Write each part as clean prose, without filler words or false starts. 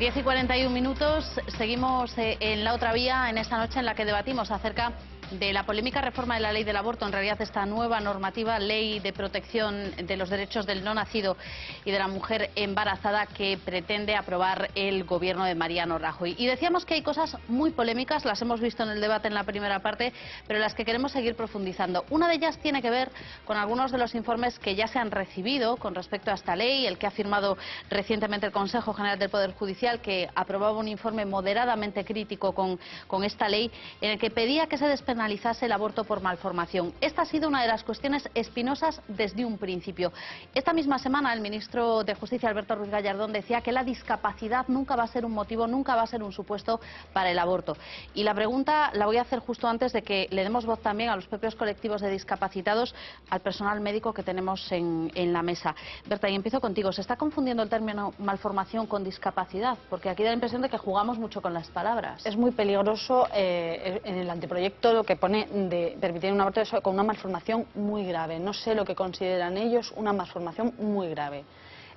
10:41, seguimos en la otra vía en esta noche en la que debatimos acerca de la polémica reforma de la ley del aborto, en realidad esta nueva normativa, ley de protección de los derechos del no nacido y de la mujer embarazada que pretende aprobar el gobierno de Mariano Rajoy. Y decíamos que hay cosas muy polémicas, las hemos visto en el debate en la primera parte, pero las que queremos seguir profundizando. Una de ellas tiene que ver con algunos de los informes que ya se han recibido con respecto a esta ley, el que ha firmado recientemente el Consejo General del Poder Judicial, que aprobaba un informe moderadamente crítico con esta ley, en el que pedía que se despenalizase el aborto por malformación. Esta ha sido una de las cuestiones espinosas desde un principio. Esta misma semana el ministro de Justicia, Alberto Ruiz Gallardón, decía que la discapacidad nunca va a ser un motivo, nunca va a ser un supuesto para el aborto. Y la pregunta la voy a hacer justo antes de que le demos voz también a los propios colectivos de discapacitados, al personal médico que tenemos en la mesa. Berta, y empiezo contigo. ¿Se está confundiendo el término malformación con discapacidad? Porque aquí da la impresión de que jugamos mucho con las palabras. Es muy peligroso en el anteproyecto lo que pone de permitir un aborto con una malformación muy grave. No sé lo que consideran ellos una malformación muy grave.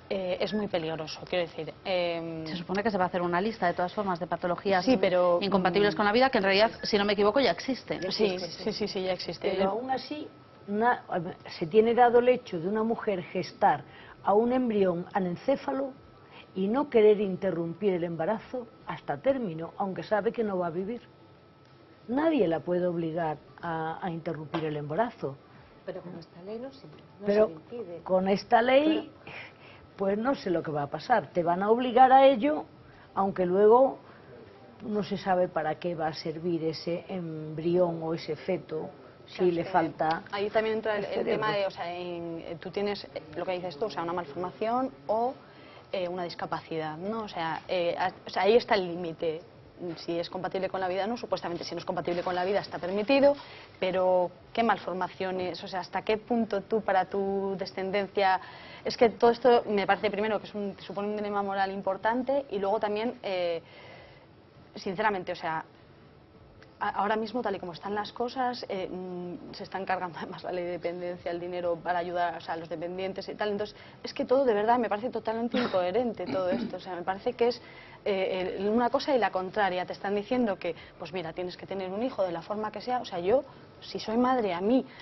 Es muy peligroso, quiero decir. Se supone que se va a hacer una lista de todas formas de patologías sí, pero, incompatibles con la vida, que en realidad, si no me equivoco, ya existen. Sí, ya existe. Pero aún así, se tiene dado el hecho de una mujer gestar a un embrión anencéfalo y no querer interrumpir el embarazo hasta término, aunque sabe que no va a vivir. Nadie la puede obligar a interrumpir el embarazo. Pero con esta ley no se impide. Con esta ley, pues no sé lo que va a pasar. Te van a obligar a ello, aunque luego no se sabe para qué va a servir ese embrión o ese feto, si le falta. Ahí también entra el tema de, o sea, tú tienes lo que dices tú, o sea, una malformación o una discapacidad, ¿no? O sea, ahí está el límite. Si es compatible con la vida, no, supuestamente si no es compatible con la vida está permitido, pero ¿qué malformaciones? O sea, ¿hasta qué punto tú para tu descendencia? Es que todo esto me parece primero que supone un dilema moral importante y luego también, sinceramente, o sea, ahora mismo tal y como están las cosas, se están cargando además la ley de dependencia, el dinero para ayudar, o sea, a los dependientes y tal, entonces es que todo de verdad me parece totalmente incoherente todo esto, o sea, me parece que es una cosa y la contraria. Te están diciendo que, pues mira, tienes que tener un hijo de la forma que sea. O sea, yo, si soy madre,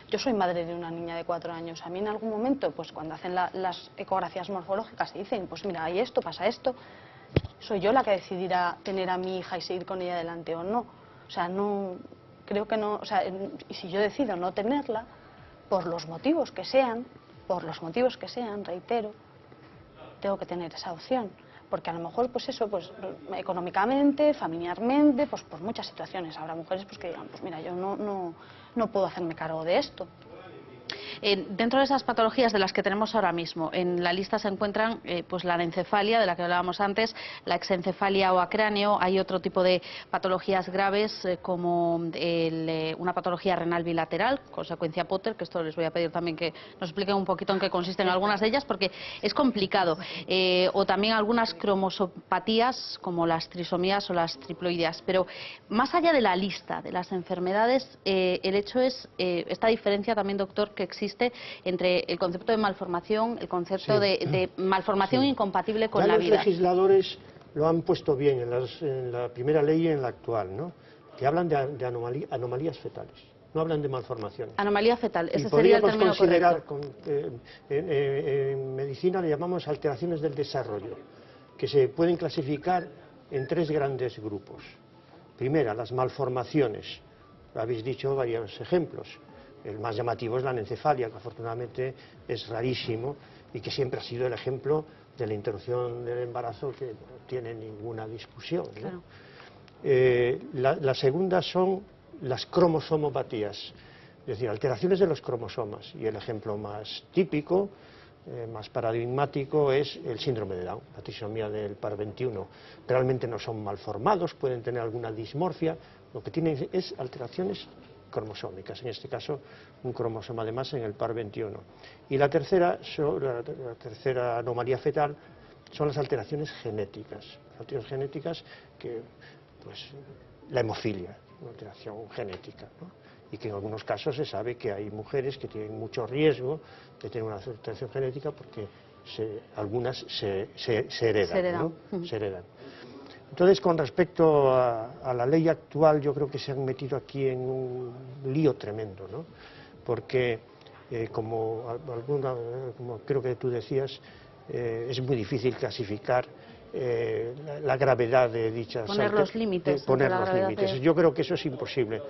yo soy madre de una niña de 4 años. A mí en algún momento, pues cuando hacen las ecografías morfológicas y dicen, pues mira, hay esto, pasa esto, soy yo la que decidirá tener a mi hija y seguir con ella adelante o no. O sea, no, creo que no, o sea, y si yo decido no tenerla, por los motivos que sean, reitero, tengo que tener esa opción. Porque a lo mejor, pues eso, pues económicamente, familiarmente, pues por muchas situaciones. Habrá mujeres pues que digan, pues mira, yo no puedo hacerme cargo de esto. Dentro de esas patologías de las que tenemos ahora mismo, en la lista se encuentran pues la anencefalia, de la que hablábamos antes, la exencefalia o acráneo. Hay otro tipo de patologías graves como una patología renal bilateral, consecuencia Potter, que esto les voy a pedir también que nos expliquen un poquito en qué consisten algunas de ellas, porque es complicado. O también algunas cromosopatías, como las trisomías o las triploideas. Pero más allá de la lista de las enfermedades, el hecho es esta diferencia también, doctor, que existe entre el concepto de malformación, el concepto de malformación incompatible con la vida. Los legisladores lo han puesto bien en la primera ley y en la actual, ¿no? Que hablan de anomalías fetales, no hablan de malformaciones. Anomalía fetal, ese sería el término correcto. En medicina le llamamos alteraciones del desarrollo, que se pueden clasificar en 3 grandes grupos. Primera, las malformaciones. Habéis dicho varios ejemplos. El más llamativo es la anencefalia, que afortunadamente es rarísimo y que siempre ha sido el ejemplo de la interrupción del embarazo que no tiene ninguna discusión, ¿no? Claro. La segunda son las cromosomopatías, es decir, alteraciones de los cromosomas. Y el ejemplo más típico, más paradigmático, es el síndrome de Down, la trisomía del par 21. Realmente no son malformados, pueden tener alguna dismorfia, lo que tienen es alteraciones cromosómicas, en este caso un cromosoma de más en el par 21. Y la tercera anomalía fetal son las alteraciones genéticas. Alteraciones genéticas que, pues, la hemofilia, una alteración genética, ¿no? Y que en algunos casos se sabe que hay mujeres que tienen mucho riesgo de tener una alteración genética porque algunas se heredan, ¿no? Se heredan. Entonces, con respecto a la ley actual, yo creo que se han metido aquí en un lío tremendo, ¿no? Porque, como creo que tú decías, es muy difícil clasificar la gravedad de dichas... Poner los límites. Yo creo que eso es imposible.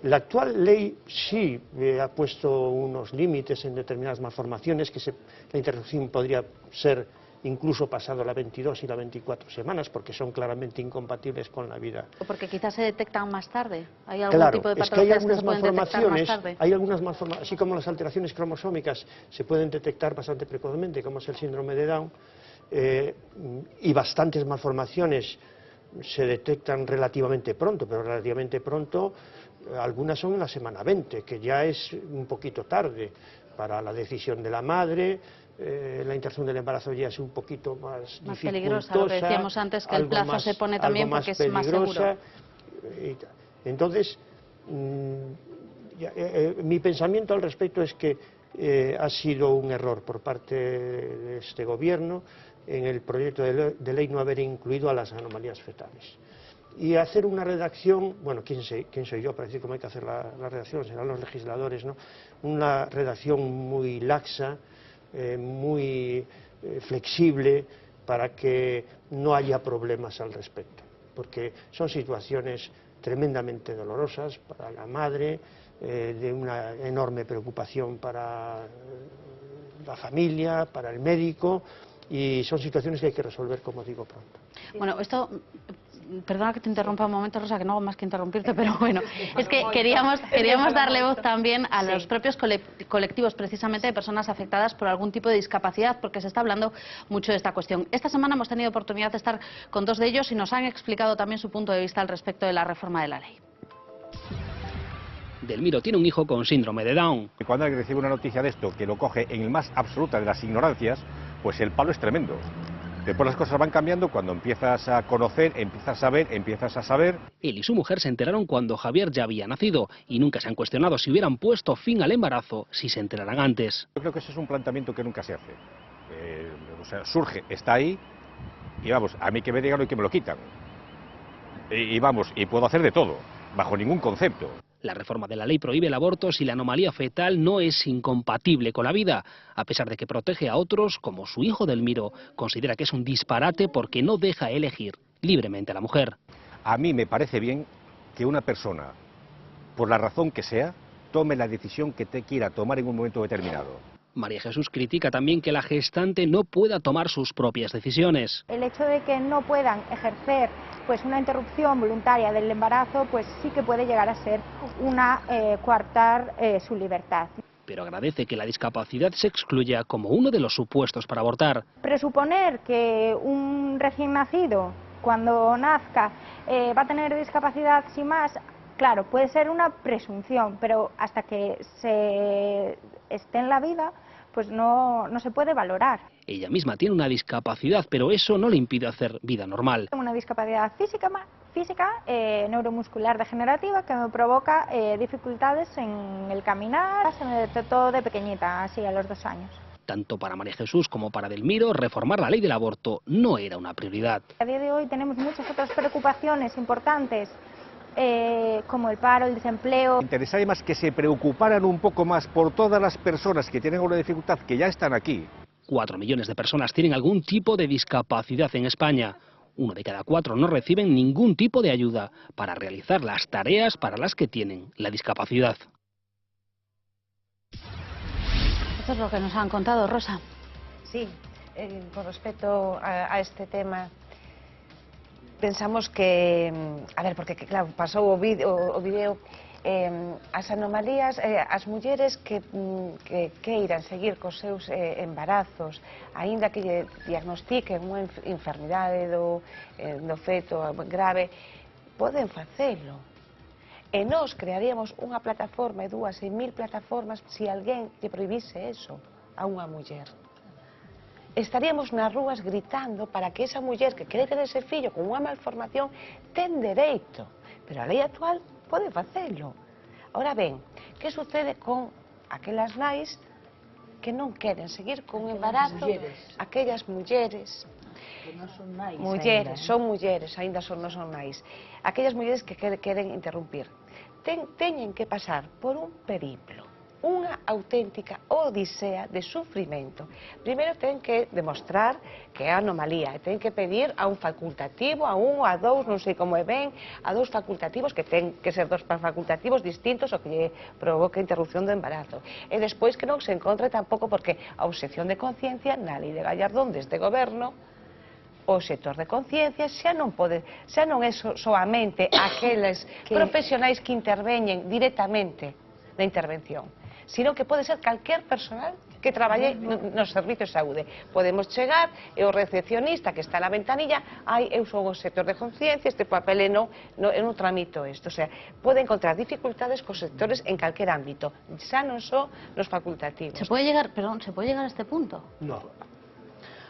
La actual ley sí ha puesto unos límites en determinadas malformaciones, que la interrupción podría ser incluso pasado las 22 y las 24 semanas, porque son claramente incompatibles con la vida. O porque quizás se detectan más tarde. ¿Hay algún tipo de patologías que se pueden detectar más tarde? Hay algunas malformaciones, así como las alteraciones cromosómicas se pueden detectar bastante precozmente, como es el síndrome de Down, y bastantes malformaciones se detectan relativamente pronto, pero relativamente pronto algunas son en la semana 20, que ya es un poquito tarde para la decisión de la madre. La interrupción del embarazo ya es un poquito más peligrosa, lo que decíamos antes, que el plazo se pone también porque es más seguro. Entonces, mi pensamiento al respecto es que ha sido un error por parte de este gobierno en el proyecto de ley no haber incluido a las anomalías fetales. Y hacer una redacción, bueno, ¿quién soy yo para decir cómo hay que hacer la redacción? Serán los legisladores, ¿no? Una redacción muy laxa, muy flexible, para que no haya problemas al respecto, porque son situaciones tremendamente dolorosas para la madre, de una enorme preocupación para la familia, para el médico, y son situaciones que hay que resolver, como digo, pronto. Bueno, esto... Perdona que te interrumpa un momento, Rosa, que no hago más que interrumpirte, pero bueno, es que queríamos darle voz también a los propios colectivos, precisamente de personas afectadas por algún tipo de discapacidad, porque se está hablando mucho de esta cuestión. Esta semana hemos tenido oportunidad de estar con dos de ellos y nos han explicado también su punto de vista al respecto de la reforma de la ley. Delmiro tiene un hijo con síndrome de Down. Y cuando alguien recibe una noticia de esto, que lo coge en el más absoluta de las ignorancias, pues el palo es tremendo. Después las cosas van cambiando cuando empiezas a conocer, empiezas a ver, empiezas a saber. Él y su mujer se enteraron cuando Javier ya había nacido y nunca se han cuestionado si hubieran puesto fin al embarazo si se enteraran antes. Yo creo que eso es un planteamiento que nunca se hace. O sea, surge, está ahí y vamos, a mí que me digan y que me lo quitan. Y vamos, y puedo hacer de todo, bajo ningún concepto. La reforma de la ley prohíbe el aborto si la anomalía fetal no es incompatible con la vida, a pesar de que protege a otros, como su hijo Delmiro, considera que es un disparate porque no deja elegir libremente a la mujer. A mí me parece bien que una persona, por la razón que sea, tome la decisión que te quiera tomar en un momento determinado. María Jesús critica también que la gestante no pueda tomar sus propias decisiones. El hecho de que no puedan ejercer pues una interrupción voluntaria del embarazo, pues sí que puede llegar a ser una coartar su libertad. Pero agradece que la discapacidad se excluya como uno de los supuestos para abortar. Presuponer que un recién nacido, cuando nazca, va a tener discapacidad sin más, claro, puede ser una presunción, pero hasta que se esté en la vida, pues no se puede valorar. Ella misma tiene una discapacidad, pero eso no le impide hacer vida normal. Tengo una discapacidad física, neuromuscular degenerativa, que me provoca dificultades en el caminar. Se me detectó de pequeñita, así a los 2 años. Tanto para María Jesús como para Delmiro, reformar la ley del aborto no era una prioridad. A día de hoy tenemos muchas otras preocupaciones importantes, como el paro, el desempleo. Me interesaría más que se preocuparan un poco más por todas las personas que tienen una dificultad, que ya están aquí. 4 millones de personas tienen algún tipo de discapacidad en España. 1 de cada 4 no reciben ningún tipo de ayuda para realizar las tareas para las que tienen la discapacidad. Esto es lo que nos han contado, Rosa. Sí, con respecto a este tema, pensamos que, a ver, porque claro, pasou o vídeo, as anomalías, as mulleres que queiran seguir cos seus embarazos, aínda que lle diagnostiquen unha enfermidade do feto grave, poden facelo. E nós crearíamos unha plataforma e 2.000 e 1.000 plataformas se alguén lle prohibise eso a unha muller. Estaríamos nas rúas gritando para que esa muller que quere ter ese fillo con unha malformación ten dereito, pero a lei actual pode facelo. Ahora ben, que sucede con aquelas nais que non queren seguir con un embarazo? Aquellas mulleres Que non son nais mulleres, aínda, son mulleres, aínda non son nais. Aquellas mulleres que queren interrumpir teñen que pasar por un periplo, unha auténtica odisea de sufrimento. Primeiro ten que demostrar que é anomalía, ten que pedir a un facultativo, a un, a dous, non sei como é ben, a dous facultativos, que ten que ser dos facultativos distintos ao que lle provoca interrupción do embarazo. E despois que non se encontre tampouco, porque a obxección de conciencia na lei de Gallardón deste goberno, o sector de conciencia xa non é soamente aqueles profesionais que interveñen directamente na intervención, sino que pode ser calquer personal que traballe nos servicios de saúde. Podemos chegar e o recepcionista que está na ventanilla, eu son o sector de conciencia, este papel eu non tramito isto. O sea, pode encontrar dificultades cos sectores en calquer ámbito, xa non só nos facultativos. ¿Se puede llegar a este punto? No.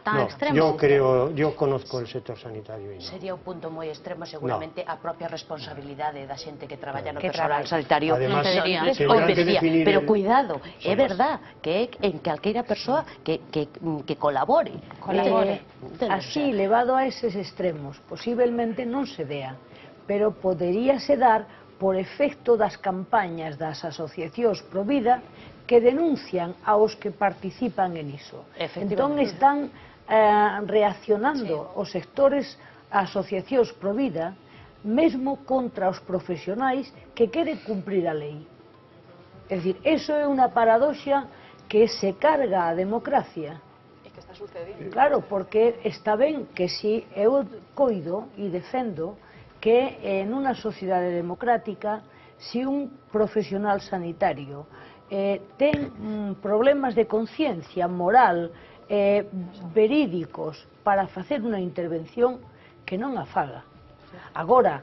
Tan No, extremo. yo conozco el sector sanitario y no. Sería un punto moi extremo, seguramente, a propia responsabilidade da xente que traballa no Que persoal traballa. sanitario. Además, Non tendrán que definir pero el- cuidado, son é las- verdad que é en calqueira persoa que colabore. Así, levado a eses extremos, posiblemente non se dea, pero poderíase dar por efecto das campañas das asociacións pro vida que denuncian aos que participan en iso. Entón están reaccionando os sectores, asociacións pro vida, mesmo contra os profesionais que queren cumprir a lei. É dicir, eso é unha paradoxa que se carga a democracia. E que está sucediendo. Claro, porque está ben que si eu coido e defendo que en unha sociedade democrática, si un profesional sanitario ten problemas de conciencia moral, verídicos para facer unha intervención, que non a faga. Agora,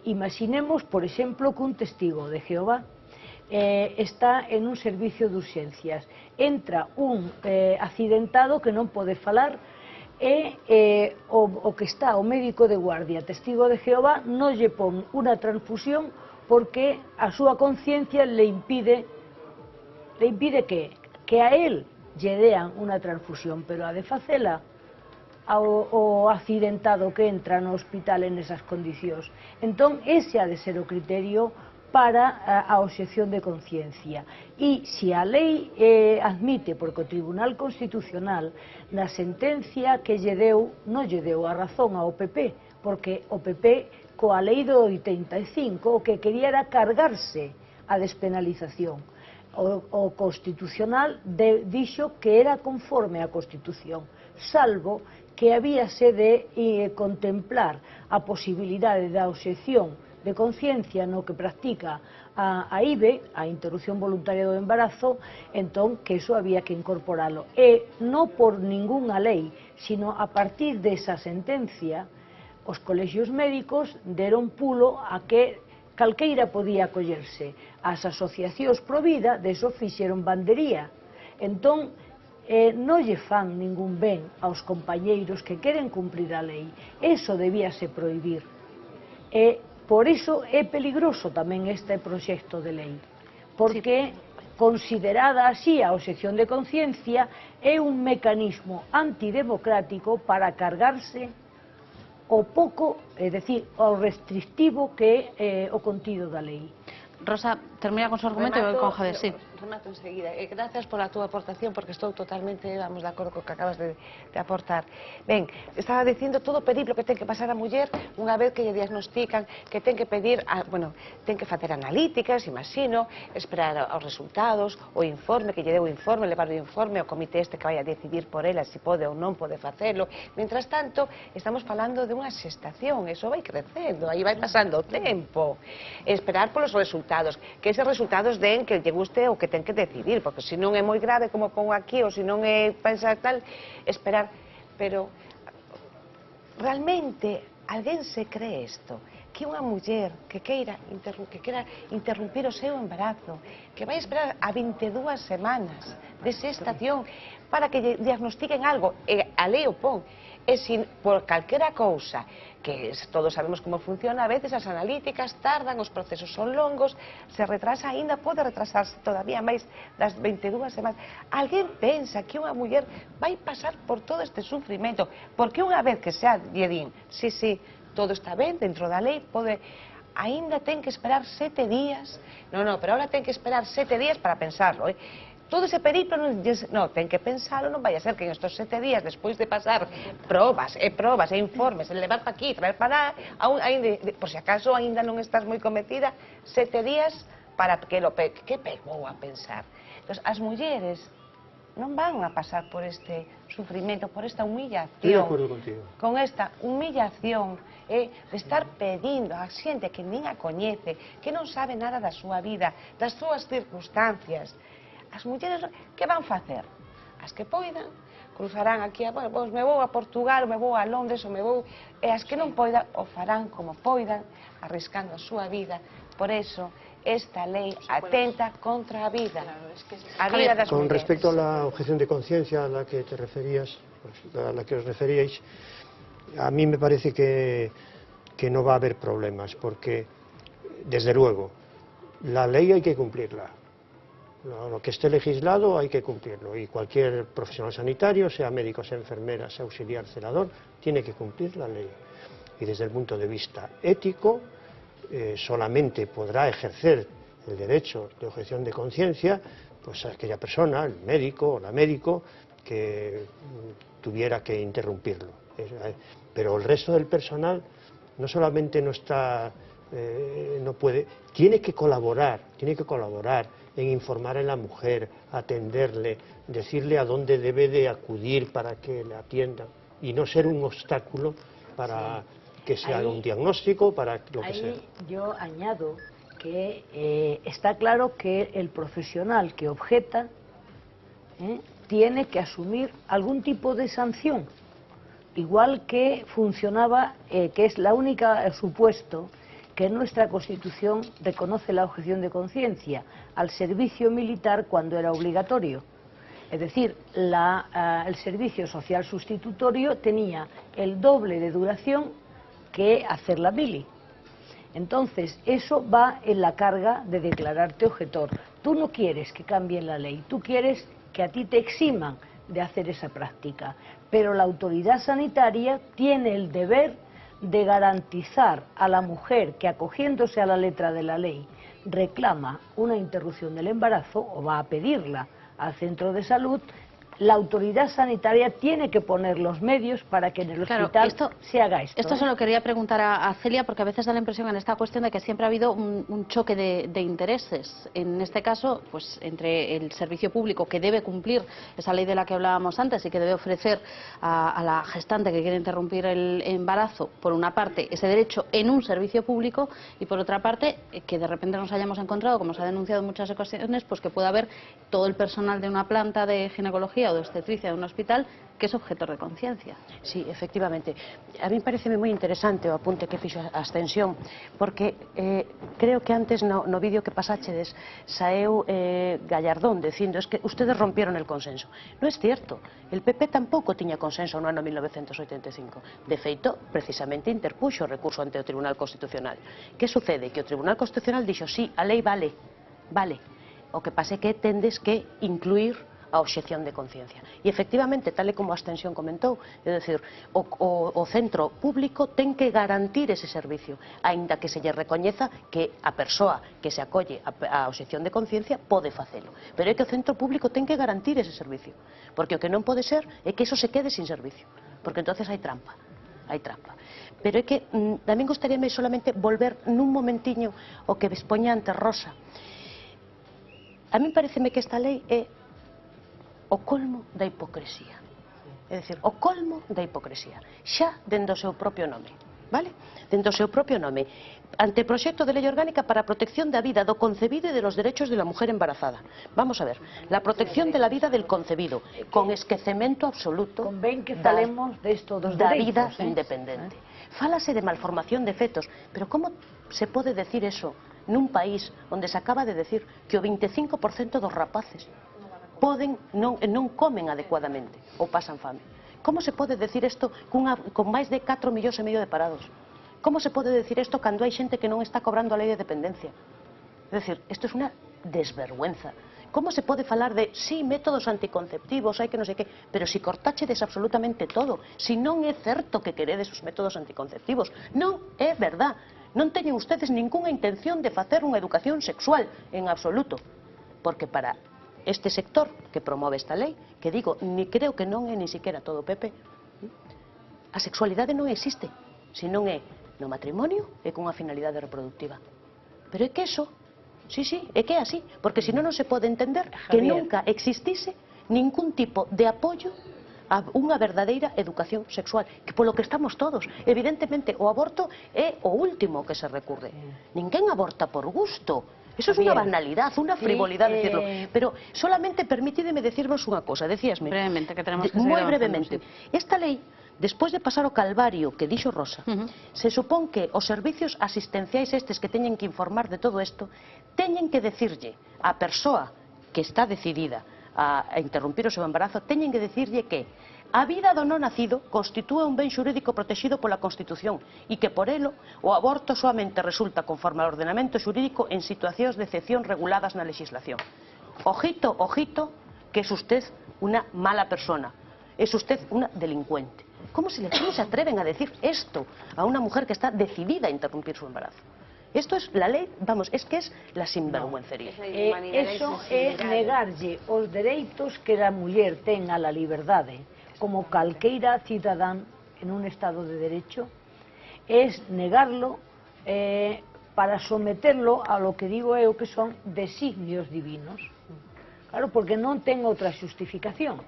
imaginemos, por exemplo, que un testigo de Jehová está en un servicio de urxencias, entra un accidentado que non pode falar e o que está, o médico de guardia, testigo de Jehová, non lle pon unha transfusión porque a súa conciencia le impide que a él lle dean unha transfusión, pero a de facela ao accidentado que entra no hospital en esas condicións. Entón, ese ha de ser o criterio para a obxección de conciencia. E se a lei admite, porque o Tribunal Constitucional na sentencia que lle deu, non lle deu a razón ao PP, porque o PP coa lei do 85 o que quería era cargarse a despenalización. O Constitucional dixo que era conforme á Constitución, salvo que habíase de contemplar a posibilidade da obxección de conciencia no que practica a IVE, a interrupción voluntaria do embarazo, entón que eso había que incorporalo. E non por ningunha lei, sino a partir desa sentencia, os colexios médicos deron pulo a que calqueira podía acollerse. As asociacións pro vida deso fixeron bandería. Entón, non lle fan ningún ben aos compañeiros que queren cumprir a lei. Eso debíase prohibir. E por iso é peligroso tamén este proxecto de lei, porque considerada así a obxección de conciencia é un mecanismo antidemocrático para cargarse o pouco, é dicir, o restrictivo que é o contido da lei. Rosa, termina con su argumento y voy con Javier, sí. Remato enseguida. Gracias por a túa aportación, porque estou totalmente, vamos, de acordo co que acabas de aportar. Ben, estaba dicindo todo o periplo que ten que pasar a muller unha vez que lle diagnostican, que ten que pedir, ten que facer analíticas, imagino, esperar aos resultados, o informe, que lle deu o informe, levar o informe ao comité este que vai a decidir por ela se pode ou non pode facelo. Mientras tanto, estamos falando de unha xestación, eso vai crecendo, aí vai pasando o tempo. Esperar polos resultados, que eses resultados den que lle guste o que ten que decidir, porque se non é moi grave como pongo aquí, ou se non é pensar tal, esperar. Pero realmente alguén se cree isto, que unha muller que queira interrumpir o seu embarazo, que vai esperar a 22 semanas de xestación para que lle diagnostiquen algo, e a lei o pon, E se por calquera cousa, que todos sabemos como funciona, a veces as analíticas tardan, os procesos son longos, se retrasa aínda, pode retrasarse todavía máis das 22 semanas. Alguén pensa que unha muller vai pasar por todo este sufrimento, porque unha vez que xa lle din, sí, todo está ben, dentro da lei, pode... Aínda ten que esperar 7 días, no, pero ahora ten que esperar 7 días para pensarlo, todo ese periplo, no, ten que pensalo, non vai a ser que en estos 7 días, despois de pasar probas e informes, levar para aquí, traer para lá, por se acaso aínda non estás moi cometida, 7 días para que vou a pensar. Entón, as mulleres non van a pasar por este sufrimento, por esta humillación. Estoy de acuerdo contigo. Con esta humillación de estar pedindo a xente que nin a coñece, que non sabe nada da súa vida, das súas circunstancias. As mulleres, que van facer? As que poidan, cruzarán aquí, pois me vou a Portugal, me vou a Londres, ou me vou... E as que non poidan, o farán como poidan, arriscando a súa vida. Por eso, esta lei atenta contra a vida, a vida das mulleres. Con respecto a la objeción de conciencia a la que te referías, a la que os referíais, a mí me parece que no va a haber problemas, porque, desde luego, la ley hay que cumplirla. Lo que esté legislado hay que cumplirlo, y cualquier profesional sanitario, sea médico, sea enfermera, sea auxiliar, celador, tiene que cumplir la ley. Y desde el punto de vista ético, solamente podrá ejercer el derecho de objeción de conciencia pues aquella persona, el médico o la médico, que tuviera que interrumpirlo. Pero el resto del personal no solamente no está, no puede, tiene que colaborar en informar a la mujer, atenderle, decirle a dónde debe de acudir para que le atiendan, y no ser un obstáculo para que se haga un diagnóstico, para lo que sea. Yo añado que está claro que el profesional que objeta tiene que asumir algún tipo de sanción, igual que funcionaba, que es la única supuesto que nuestra Constitución reconoce la objeción de conciencia al servicio militar cuando era obligatorio. Es decir, el servicio social sustitutorio tenía el doble de duración que hacer la mili. Entonces, eso va en la carga de declararte objetor. Tú no quieres que cambien la ley, tú quieres que a ti te eximan de hacer esa práctica, pero la autoridad sanitaria tiene el deber de garantizar a la mujer que, acogiéndose a la letra de la ley, reclama una interrupción del embarazo o va a pedirla al centro de salud. La autoridad sanitaria tiene que poner los medios para que en el hospital se haga esto. Esto se lo quería preguntar a Celia, porque a veces da la impresión en esta cuestión de que siempre ha habido un choque de intereses. En este caso, pues entre el servicio público, que debe cumplir esa ley de la que hablábamos antes y que debe ofrecer a la gestante que quiere interrumpir el embarazo, por una parte, ese derecho en un servicio público, y por otra parte, que de repente nos hayamos encontrado, como se ha denunciado en muchas ocasiones, pues que pueda haber todo el personal de una planta de ginecología o de obstetricia de un hospital que es objetor de conciencia. Sí, efectivamente. A mí parece moi interesante o apunte que fixo a Ascensión, porque creo que antes no vídeo que pasáchedes saeu Gallardón dicindo es que ustedes rompieron el consenso. No es cierto. El PP tampouco tiña consenso no ano 1985. De feito, precisamente interpuxo o recurso ante o Tribunal Constitucional. Que sucede? Que o Tribunal Constitucional dixo sí, a lei vale. O que pasa é que tendes que incluir a obxección de conciencia. E efectivamente, tal e como a Ascensión comentou, é dicir, o centro público ten que garantir ese servicio, aínda que se lle recoñeza que a persoa que se acolle a obxección de conciencia pode facelo. Pero é que o centro público ten que garantir ese servicio, porque o que non pode ser é que iso se quede sin servicio, porque entonces hai trampa. Pero é que tamén gustaríame solamente volver nun momentiño o que expoña ante Rosa. A mí pareceme que esta lei é o colmo da hipocresía. É dicir, o colmo da hipocresía. Xa dentro do seu propio nome. Vale? Dentro do seu propio nome. Anteproxecto de lei orgánica para a protección da vida do concebido e de los derechos de la mujer embarazada. Vamos a ver. La protección de la vida del concebido, con esquecemento absoluto Convén que falemos desto dos da dereitos, vida independente. Fálase de malformación de fetos, pero como se pode decir eso nun país onde se acaba de decir que o 25% dos rapaces non comen adecuadamente ou pasan fame, como se pode decir isto con máis de 4,5 millóns de parados? Como se pode decir isto cando hai xente que non está cobrando a lei de dependencia? É dicir, isto é unha desvergüenza. Como se pode falar de, sí, métodos anticonceptivos, hai que non sei que, pero si cortáchedes absolutamente todo, si non é certo que queredes os métodos anticonceptivos, non é verdad. Non teñen ustedes ningunha intención de facer unha educación sexual, en absoluto. Porque para este sector que promove esta lei, que digo, ni creo que non é ni siquiera todo Pepe, a sexualidade non existe, se non é no matrimonio e cunha finalidade reproductiva. Pero é que eso... Sí, é que é así, porque se non se pode entender que nunca existise ningún tipo de apoio a unha verdadeira educación sexual, que polo que estamos todos. Evidentemente, o aborto é o último que se recurre. Ninguén aborta por gusto. Eso es unha banalidad, unha frivolidade decirlo. Pero solamente permítideme decirvos unha cosa, decíasme. Brevemente, que tenemos que seguir moi avanzando, brevemente. sí. Esta lei, despois de pasar o calvario que dixo Rosa, se supón que os servicios asistenciais estes que teñen que informar de todo isto, teñen que decirlle á persoa que está decidida a interrumpir o seu embarazo, teñen que decirlle que a vida do non nacido constitúe un ben xurídico protegido pola Constitución e que por elo o aborto soamente resulta conforme ao ordenamento xurídico en situacións de excepción reguladas na legislación. Ojito, ojito, que es usted una mala persona, es usted una delincuente. ¿Cómo se atreven a decir esto a una mujer que está decidida a interrumpir su embarazo? Esto es la lei, vamos, es que es la sinvergüencería. Eso é negarlle os dereitos que a muller ten a la liberdade, como calqueira cidadán en un estado de derecho, es negarlo para someterlo a lo que digo eu que son designios divinos. Claro, porque non ten outra xustificación,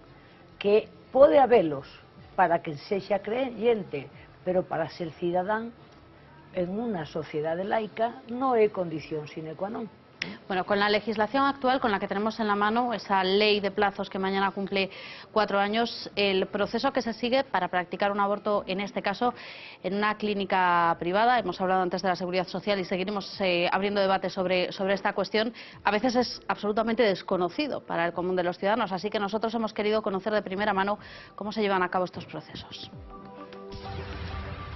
que pode habelos para que sexa creyente, pero para ser cidadán en unha sociedade laica non é condición sine qua non. Bueno, con la legislación actual, con la que tenemos en la mano, esa ley de plazos que mañana cumple 4 años, el proceso que se sigue para practicar un aborto, en este caso, en una clínica privada, hemos hablado antes de la seguridad social y seguiremos abriendo debate sobre esta cuestión, a veces es absolutamente desconocido para el común de los ciudadanos, así que nosotros hemos querido conocer de primera mano cómo se llevan a cabo estos procesos.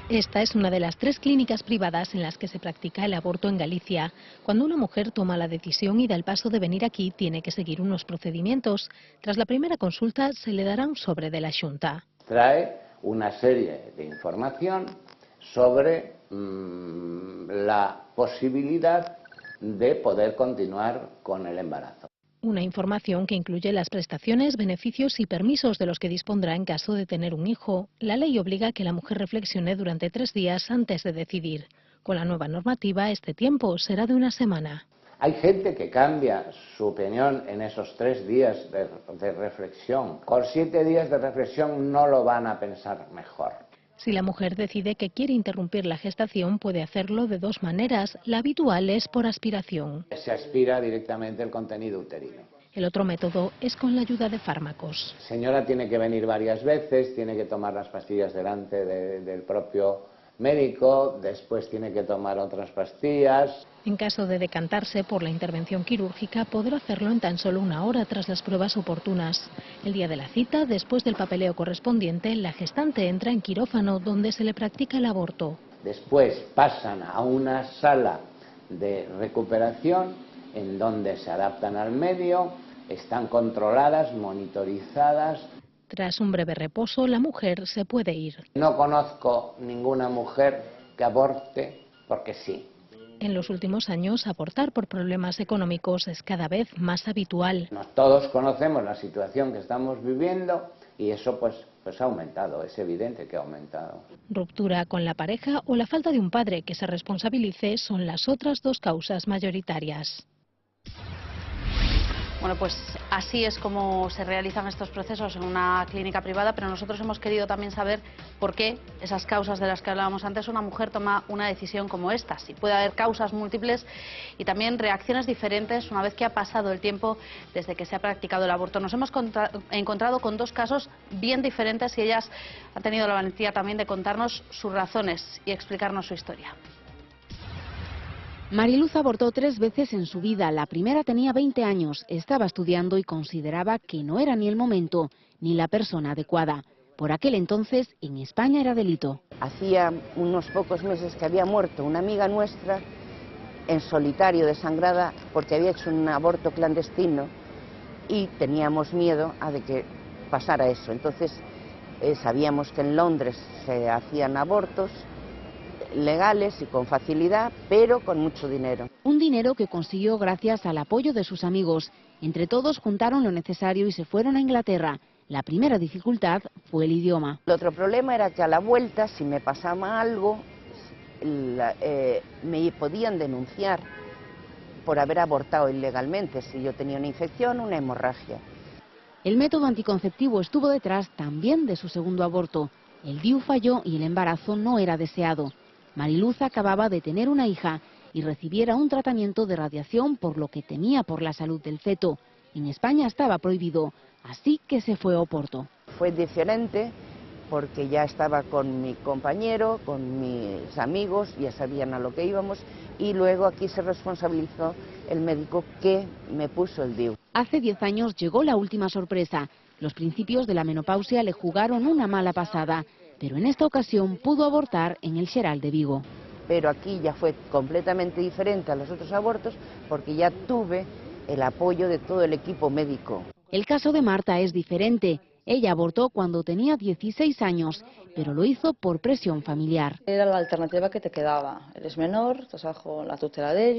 Esta es una de las 3 clínicas privadas en las que se practica el aborto en Galicia. Cuando una mujer toma la decisión y da el paso de venir aquí, tiene que seguir unos procedimientos. Tras la primera consulta, se le dará un sobre de la Xunta. Trae una serie de información sobre la posibilidad de poder continuar con el embarazo. Una información que incluye las prestaciones, beneficios y permisos de los que dispondrá en caso de tener un hijo. La ley obliga a que la mujer reflexione durante 3 días antes de decidir. Con la nueva normativa, este tiempo será de 1 semana. Hay gente que cambia su opinión en esos 3 días de reflexión. Con 7 días de reflexión no lo van a pensar mejor. Si la mujer decide que quiere interrumpir la gestación, puede hacerlo de 2 maneras. La habitual es por aspiración. Se aspira directamente el contenido uterino. El otro método es con la ayuda de fármacos. Señora tiene que venir varias veces, tiene que tomar las pastillas delante del propio médico, después tiene que tomar otras pastillas. En caso de decantarse por la intervención quirúrgica, podrá hacerlo en tan solo 1 hora tras las pruebas oportunas. El día de la cita, después del papeleo correspondiente, la gestante entra en quirófano, donde se le practica el aborto. Después pasan a una sala de recuperación, en donde se adaptan al medio, están controladas, monitorizadas. Tras un breve reposo, la mujer se puede ir. No conozco ninguna mujer que aborte porque sí. En los últimos años, abortar por problemas económicos es cada vez más habitual. Todos conocemos la situación que estamos viviendo y eso pues ha aumentado, es evidente que ha aumentado. Ruptura con la pareja o la falta de un padre que se responsabilice son las otras 2 causas mayoritarias. Bueno, pues así es como se realizan estos procesos en una clínica privada, pero nosotros hemos querido también saber por qué esas causas de las que hablábamos antes una mujer toma una decisión como esta. Si puede haber causas múltiples y también reacciones diferentes una vez que ha pasado el tiempo desde que se ha practicado el aborto. Nos hemos encontrado con 2 casos bien diferentes y ellas han tenido la valentía también de contarnos sus razones y explicarnos su historia. Mariluz abortó 3 veces en su vida. La primera tenía 20 años, estaba estudiando y consideraba que no era ni el momento ni la persona adecuada. Por aquel entonces, en España era delito. Hacía unos pocos meses que había muerto una amiga nuestra en solitario, desangrada, porque había hecho un aborto clandestino y teníamos miedo a de que pasara eso. Entonces sabíamos que en Londres se hacían abortos legales y con facilidad, pero con mucho dinero. Un dinero que consiguió gracias al apoyo de sus amigos. Entre todos juntaron lo necesario y se fueron a Inglaterra. La primera dificultad fue el idioma. El otro problema era que a la vuelta, si me pasaba algo, me podían denunciar por haber abortado ilegalmente, si yo tenía una infección o una hemorragia. El método anticonceptivo estuvo detrás también de su segundo aborto. El DIU falló y el embarazo no era deseado. Mariluz acababa de tener una hija y recibiera un tratamiento de radiación por lo que temía por la salud del feto. En España estaba prohibido, así que se fue a Oporto. Fue diferente porque ya estaba con mi compañero, con mis amigos, ya sabían a lo que íbamos, y luego aquí se responsabilizó el médico que me puso el DIU. Hace 10 años llegó la última sorpresa. Los principios de la menopausia le jugaron una mala pasada, pero en esta ocasión pudo abortar en el Xeral de Vigo. Pero aquí ya fue completamente diferente a los otros abortos porque ya tuve el apoyo de todo el equipo médico. El caso de Marta es diferente. Ella abortó cuando tenía 16 años, pero lo hizo por presión familiar. Era la alternativa que te quedaba. Eres menor, estás bajo la tutela de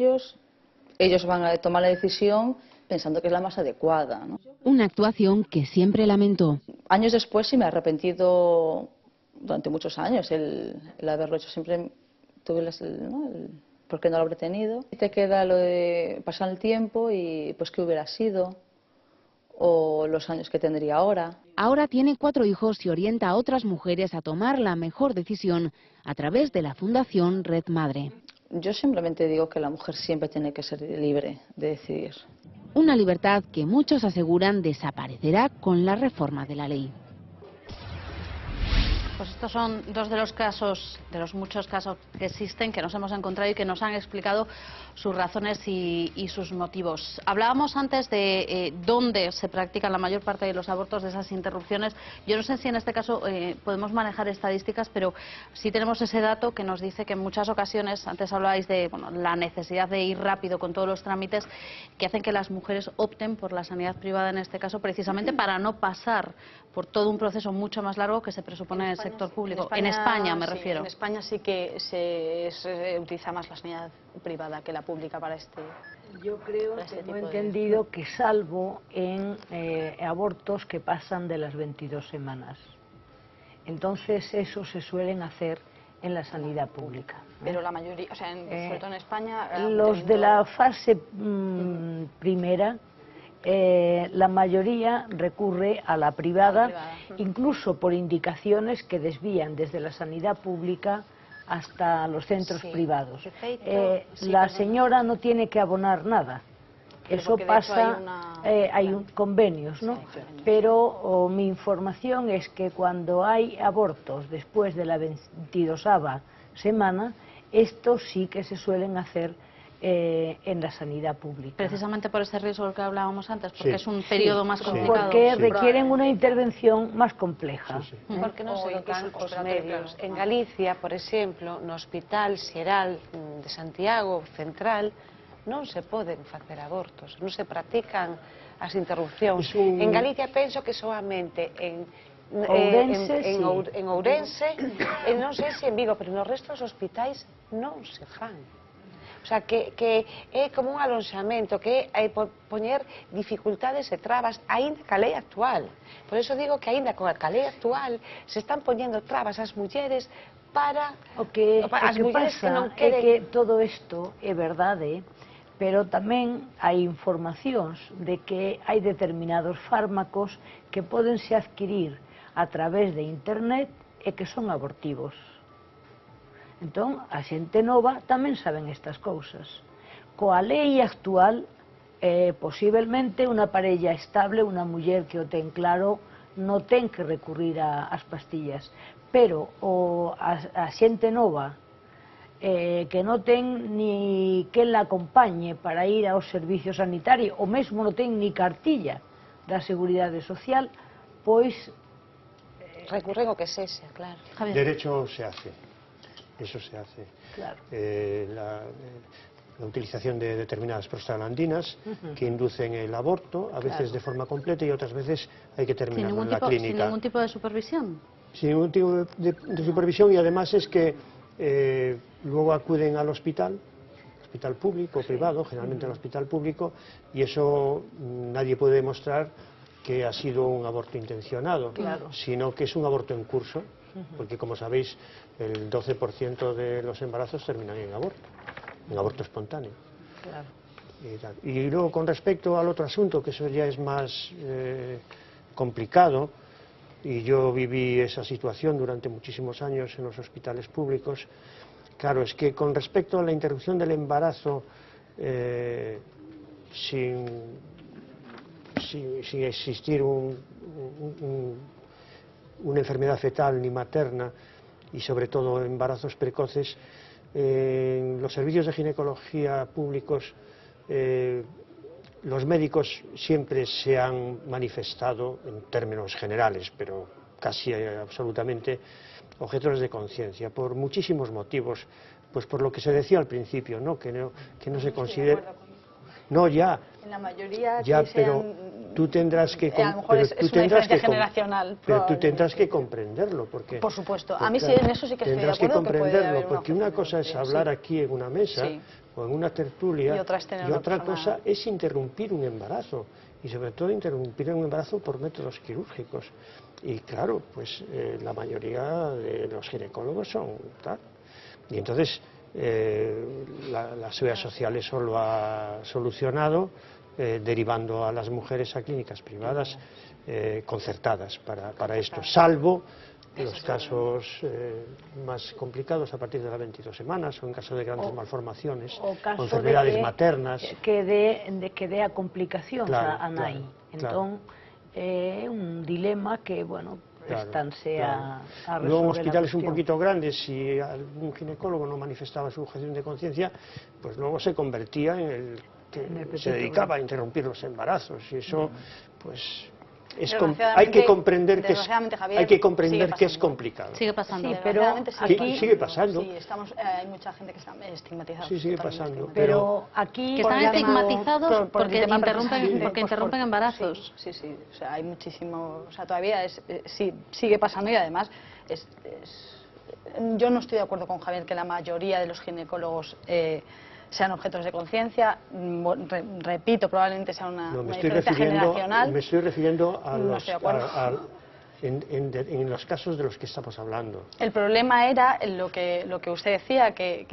ellos van a tomar la decisión pensando que es la más adecuada, ¿no? Una actuación que siempre lamentó. Años después sí me he arrepentido durante muchos años el haberlo hecho. Siempre tuve el por qué no lo habré tenido. Y te queda lo de pasar el tiempo y pues qué hubiera sido, o los años que tendría ahora. Ahora tiene 4 hijos y orienta a otras mujeres a tomar la mejor decisión a través de la Fundación Red Madre. Yo simplemente digo que la mujer siempre tiene que ser libre de decidir. Una libertad que muchos aseguran desaparecerá con la reforma de la ley. Pues estos son dos de los casos, de los muchos casos que existen, que nos hemos encontrado y que nos han explicado sus razones y sus motivos. Hablábamos antes de dónde se practican la mayor parte de los abortos, de esas interrupciones. Yo no sé si en este caso podemos manejar estadísticas, pero sí tenemos ese dato que nos dice que en muchas ocasiones, antes hablabais de la necesidad de ir rápido con todos los trámites, que hacen que las mujeres opten por la sanidad privada en este caso, precisamente para no pasar por todo un proceso mucho más largo que se presupone en el sector público. En España me refiero. En España sí que se utiliza más la sanidad privada que la pública para este. Yo creo, tengo entendido que salvo en abortos que pasan de las 22 semanas. Entonces eso se suelen hacer en la sanidad pública. Pero la mayoría, o sea, sobre todo en España. Los de la fase primera, la mayoría recurre a la privada, incluso por indicaciones que desvían desde la sanidad pública hasta los centros privados. La señora no tiene que abonar nada. Eso pasa, hay convenios, ¿no? Pero mi información es que cuando hay abortos después de la 22ª semana, estos sí que se suelen hacer en la sanidad pública. Precisamente por ese riesgo que hablábamos antes, porque es un periodo más complicado. Porque requieren una intervención más compleja. Porque non se dotan os medios. En Galicia, por exemplo, no Hospital Xeral de Santiago Central, non se poden facer abortos, non se practican as interrupcións. En Galicia penso que soamente en Ourense, e non sei se en Vigo, pero no resto dos hospitais non se fan. O sea, que é como un alonxamento, que é poñer dificultades e trabas, aínda que a lei actual. Por eso digo que aínda con a lei actual se están poñendo trabas ás mulleres para as mulleres que non queren. É que todo isto é verdade, pero tamén hai informacións de que hai determinados fármacos que pódense adquirir a través de internet e que son abortivos. Entón, a xente nova tamén saben estas cousas. Coa lei actual, posiblemente unha parella estable, unha muller que o ten claro, non ten que recurrir ás pastillas. Pero a xente nova, que non ten ni quen la acompañe para ir aos servicios sanitarios, ou mesmo non ten ni cartilla da Seguridade Social, pois recurren o que cese, claro. Derecho se hace, eso se hace. Claro. La utilización de determinadas prostaglandinas que inducen el aborto, a veces de forma completa y otras veces hay que terminarlo en la clínica. ¿Sin ningún tipo de supervisión? Sin ningún tipo de supervisión, y además es que luego acuden al hospital público o privado, generalmente al hospital público, y eso nadie puede demostrar que ha sido un aborto intencionado, sino que es un aborto en curso, porque como sabéis el 12% de los embarazos terminan en aborto espontáneo. Claro. Y luego con respecto al otro asunto, que eso ya es más complicado, y yo viví esa situación durante muchísimos años en los hospitales públicos. Claro, es que con respecto a la interrupción del embarazo sin existir una enfermedad fetal ni materna, y sobre todo embarazos precoces, en los servicios de ginecología públicos los médicos siempre se han manifestado en términos generales, pero casi absolutamente objetores de conciencia, por muchísimos motivos, pues por lo que se decía al principio, ¿no? Que no se considera... No, ya. En la mayoría ya, que pero sean... tú tendrás que... a lo mejor es una diferencia generacional. Pero tú tendrás que comprenderlo, porque... Por supuesto. A mí sí, en eso sí que estoy de acuerdo. Tendrás que comprenderlo, porque una cosa es hablar aquí en una mesa o en una tertulia, y otra cosa es interrumpir un embarazo, y sobre todo interrumpir un embarazo por métodos quirúrgicos. Y claro, pues la mayoría de los ginecólogos son tal. Y entonces la Seguridad Social eso lo ha solucionado, derivando a las mujeres a clínicas privadas concertadas para esto, salvo los casos más complicados a partir de las 22 semanas, o en caso de grandes malformaciones, o enfermedades maternas. Que dé a complicacións a nai. Entón, é un dilema que, bueno, estanse a resolver. Luego en hospitales un poquito grandes, si algún ginecólogo no manifestaba su objeción de conciencia, pues luego se convertía en el que se dedicaba a interrumpir los embarazos, y eso, pues... hay que comprender que es complicado. Sigue pasando. Sí, pero aquí sigue pasando. Sí, hay mucha gente que está estigmatizada. Sí, sigue pasando. Pero aquí... Que están estigmatizados porque interrumpen embarazos. Sí, o sea, hay muchísimo... O sea, todavía sigue pasando, y además yo no estoy de acuerdo con Javier que la mayoría de los ginecólogos sean objetos de conciencia. Repito, probablemente sea una diferencia generacional. Me estoy refiriendo a en los casos de los que estamos hablando. El problema era lo que usted decía, que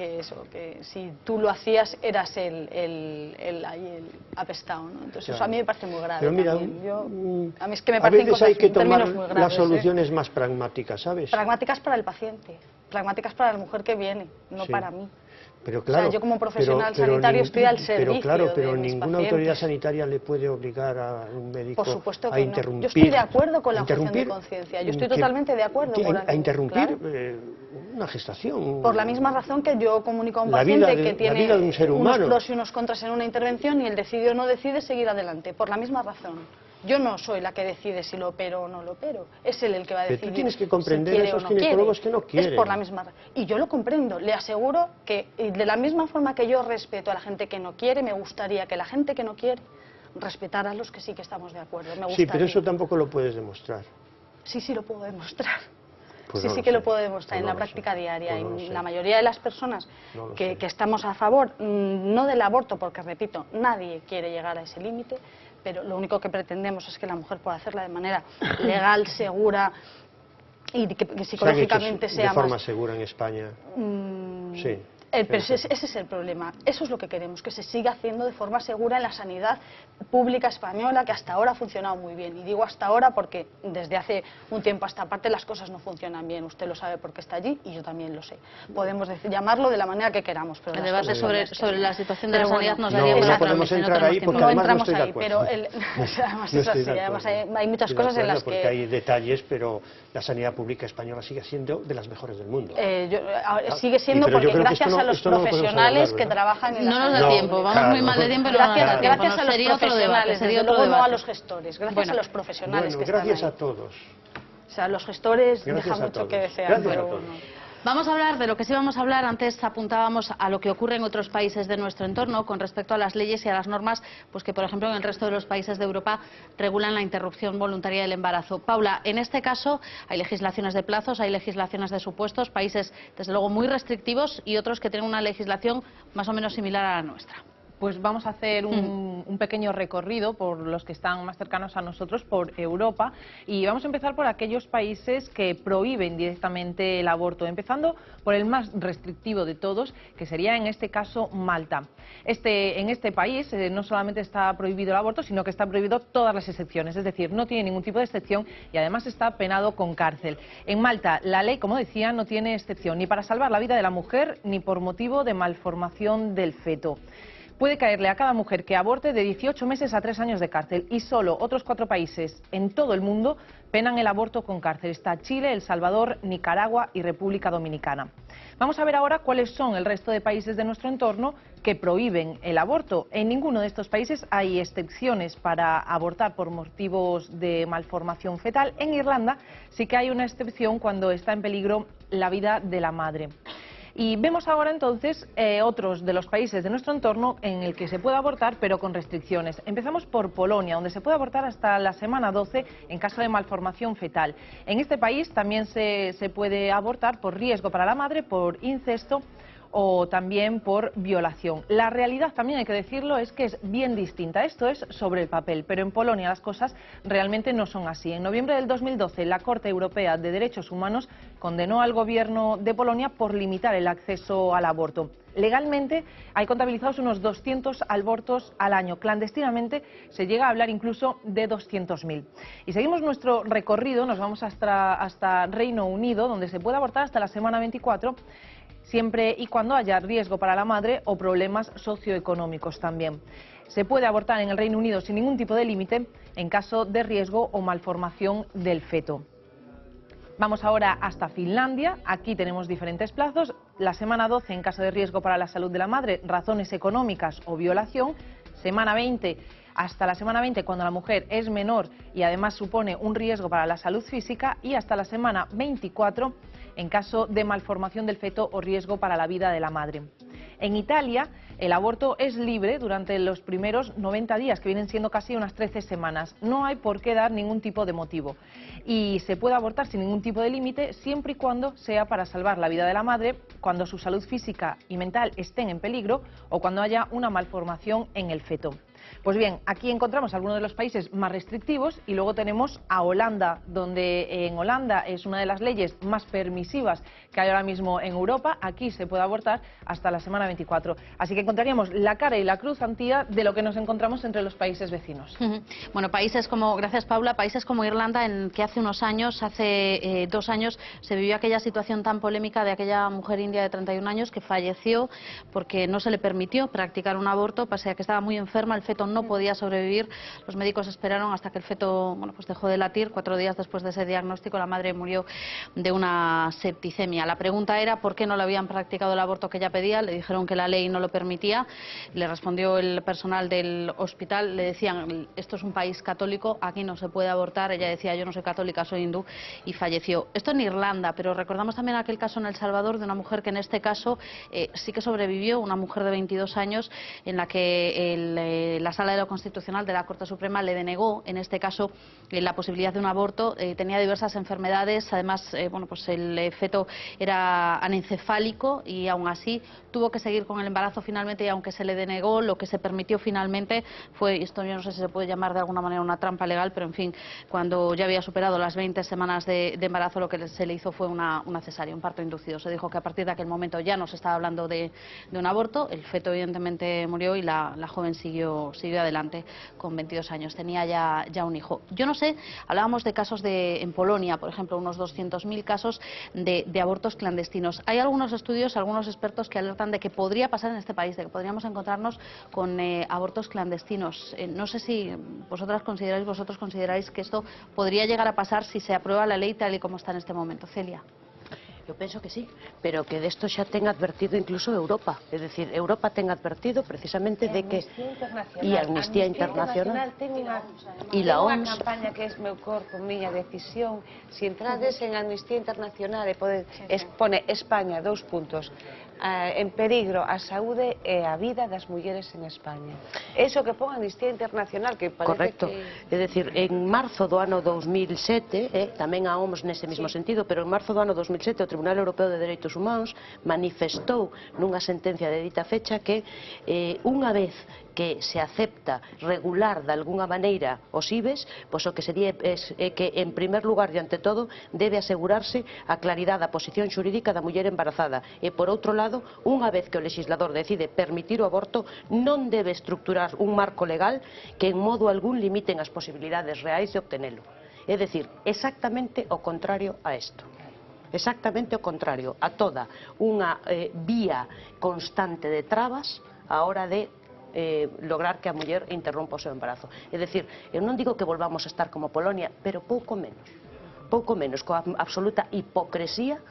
si tú lo hacías eras el apestado, ¿no? Entonces eso a mí me parece muy grave. Pero mira, a mí es que me parecen cosas hay que tomar muy graves, las soluciones más pragmáticas, ¿sabes? Pragmáticas para el paciente, pragmáticas para la mujer que viene, no para mí. Pero claro, o sea, yo como profesional sanitario estoy al servicio pero de mis ninguna pacientes. Autoridad sanitaria le puede obligar a un médico a interrumpir. Yo estoy de acuerdo con la objeción de conciencia. Yo estoy totalmente de acuerdo a interrumpir una gestación. Por la misma razón que yo comunico a un paciente que tiene unos pros y unos contras en una intervención y él decide o no decide seguir adelante. Por la misma razón. Yo no soy la que decide si lo opero o no lo opero. Es él el que va a decidir. Pero tú tienes que comprender si a esos ginecólogos que no quieren. Es por la misma razón. Y yo lo comprendo. Le aseguro que de la misma forma que yo respeto a la gente que no quiere, me gustaría que la gente que no quiere respetara a los que sí que estamos de acuerdo. Me gustaría. Sí, pero eso tampoco lo puedes demostrar. Sí, lo puedo demostrar. Pues sí que lo puedo demostrar en la práctica diaria. Y la mayoría de las personas que estamos a favor, no del aborto, porque repito, nadie quiere llegar a ese límite, pero lo único que pretendemos es que la mujer pueda hacerla de manera legal, segura, y que psicológicamente sea de forma segura en España. Sí. Pero ese es el problema. Eso es lo que queremos, que se siga haciendo de forma segura en la sanidad pública española, que hasta ahora ha funcionado muy bien. Y digo hasta ahora porque desde hace un tiempo a esta parte las cosas no funcionan bien. Usted lo sabe porque está allí y yo también lo sé. Podemos llamarlo de la manera que queramos. Pero el debate sobre la situación de la sanidad nos daría para podemos entrar ahí porque además no estoy de acuerdo. Además es así. Además hay muchas cosas en las que... Porque hay detalles, pero la sanidad pública española sigue siendo de las mejores del mundo. Sigue siendo porque gracias a los profesionales que trabajan en la sanidad. No nos da tiempo, vamos muy mal de tiempo. Gracias a los sería otro debate, no a los gestores, gracias a los profesionales que están ahí. Gracias a todos. sea, los gestores Gracias dejan a mucho todos. que desear. Gracias a pero todos. no. Vamos a hablar de lo que sí vamos a hablar. Antes apuntábamos a lo que ocurre en otros países de nuestro entorno con respecto a las leyes y a las normas, pues que por ejemplo en el resto de los países de Europa regulan la interrupción voluntaria del embarazo. Paula, en este caso hay legislaciones de plazos, hay legislaciones de supuestos, países desde luego muy restrictivos y otros que tienen una legislación más o menos similar a la nuestra. Pues vamos a hacer un pequeño recorrido por los que están más cercanos a nosotros, por Europa, y vamos a empezar por aquellos países que prohíben directamente el aborto, empezando por el más restrictivo de todos, que sería en este caso Malta. En este país no solamente está prohibido el aborto, sino que está prohibido todas las excepciones, es decir, no tiene ningún tipo de excepción y además está penado con cárcel. En Malta la ley, como decía, no tiene excepción ni para salvar la vida de la mujer ni por motivo de malformación del feto. Puede caerle a cada mujer que aborte de 18 meses a 3 años de cárcel y solo otros 4 países en todo el mundo penan el aborto con cárcel. Está Chile, El Salvador, Nicaragua y República Dominicana. Vamos a ver ahora cuáles son el resto de países de nuestro entorno que prohíben el aborto. En ninguno de estos países hay excepciones para abortar por motivos de malformación fetal. En Irlanda sí que hay una excepción cuando está en peligro la vida de la madre. Y vemos ahora entonces otros de los países de nuestro entorno en el que se puede abortar pero con restricciones. Empezamos por Polonia, donde se puede abortar hasta la semana 12 en caso de malformación fetal. En este país también se puede abortar por riesgo para la madre, por incesto o también por violación. La realidad, también hay que decirlo, es que es bien distinta. Esto es sobre el papel, pero en Polonia las cosas realmente no son así. En noviembre del 2012, la Corte Europea de Derechos Humanos condenó al gobierno de Polonia por limitar el acceso al aborto. Legalmente hay contabilizados unos 200 abortos al año. Clandestinamente se llega a hablar incluso de 200.000. Y seguimos nuestro recorrido, nos vamos hasta Reino Unido, donde se puede abortar hasta la semana 24, siempre y cuando haya riesgo para la madre o problemas socioeconómicos también. Se puede abortar en el Reino Unido sin ningún tipo de límite en caso de riesgo o malformación del feto. Vamos ahora hasta Finlandia. Aquí tenemos diferentes plazos. La semana 12 en caso de riesgo para la salud de la madre, razones económicas o violación. Semana 20 hasta la semana 20 cuando la mujer es menor y además supone un riesgo para la salud física, y hasta la semana 24 en caso de malformación del feto o riesgo para la vida de la madre. En Italia el aborto es libre durante los primeros 90 días, que vienen siendo casi unas 13 semanas. No hay por qué dar ningún tipo de motivo. Y se puede abortar sin ningún tipo de límite, siempre y cuando sea para salvar la vida de la madre, cuando su salud física y mental estén en peligro o cuando haya una malformación en el feto. Pues bien, aquí encontramos algunos de los países más restrictivos y luego tenemos a Holanda, donde en Holanda es una de las leyes más permisivas que hay ahora mismo en Europa. Aquí se puede abortar hasta la semana 24. Así que encontraríamos la cara y la cruz, Antía, de lo que nos encontramos entre los países vecinos. Bueno, países como, gracias Paula, países como Irlanda, en que hace unos años, hace 2 años, se vivió aquella situación tan polémica de aquella mujer india de 31 años que falleció porque no se le permitió practicar un aborto, pese a que estaba muy enferma, el feto no podía sobrevivir. Los médicos esperaron hasta que el feto pues dejó de latir. 4 días después de ese diagnóstico la madre murió de una septicemia. La pregunta era por qué no le habían practicado el aborto que ella pedía. Le dijeron que la ley no lo permitía. Le respondió el personal del hospital, le decían: esto es un país católico, aquí no se puede abortar. Ella decía: yo no soy católica, soy hindú, y falleció. Esto en Irlanda, pero recordamos también aquel caso en El Salvador de una mujer que en este caso sí que sobrevivió, una mujer de 22 años en la que la Sala de lo Constitucional de la Corte Suprema le denegó, en este caso, la posibilidad de un aborto. Tenía diversas enfermedades, además pues el feto era anencefálico y aún así tuvo que seguir con el embarazo finalmente, y aunque se le denegó, lo que se permitió finalmente fue, esto yo no sé si se puede llamar de alguna manera una trampa legal, pero en fin, cuando ya había superado las 20 semanas de embarazo, lo que se le hizo fue una cesárea, un parto inducido. Se dijo que a partir de aquel momento ya no se estaba hablando de un aborto. El feto evidentemente murió y la joven siguió adelante con 22 años, tenía ya un hijo. Yo no sé, hablábamos de casos en Polonia, por ejemplo, unos 200.000 casos de abortos clandestinos. Hay algunos estudios, algunos expertos que alertan de que podría pasar en este país, de que podríamos encontrarnos con abortos clandestinos. No sé si vosotros consideráis que esto podría llegar a pasar si se aprueba la ley tal y como está en este momento. Celia. Eu penso que sí, pero que desto xa ten advertido incluso Europa. É dicir, Europa ten advertido precisamente de que... E a Amnistía Internacional ten unha OMS... campaña que é meu corpo, miña decisión. Se entrades en Amnistía Internacional e pone España, 2 puntos, en peligro a saúde e a vida das mulleres en España. Eso que pon Amnistía Internacional, que parece Correcto. que... É dicir, en marzo do ano 2007, tamén a OMS nese mesmo sentido, pero en marzo do ano 2007 o Tribunal Europeo de Dereitos Humanos manifestou nunha sentencia de dita fecha que unha vez que se acepta regular de alguna maneira os IBES, pois o que sería é que, en primer lugar e ante todo, debe asegurarse a claridade da posición xurídica da muller embarazada e, por outro lado, unha vez que o legislador decide permitir o aborto, non debe estructurar un marco legal que en modo algún limiten as posibilidades reais de obtenelo. É dicir, exactamente o contrario a isto. Exactamente o contrario a toda unha vía constante de trabas a hora de lograr que a muller interrompa o seu embarazo. É dicir, eu non digo que volvamos a estar como Polonia, pero pouco menos, coa absoluta hipocresía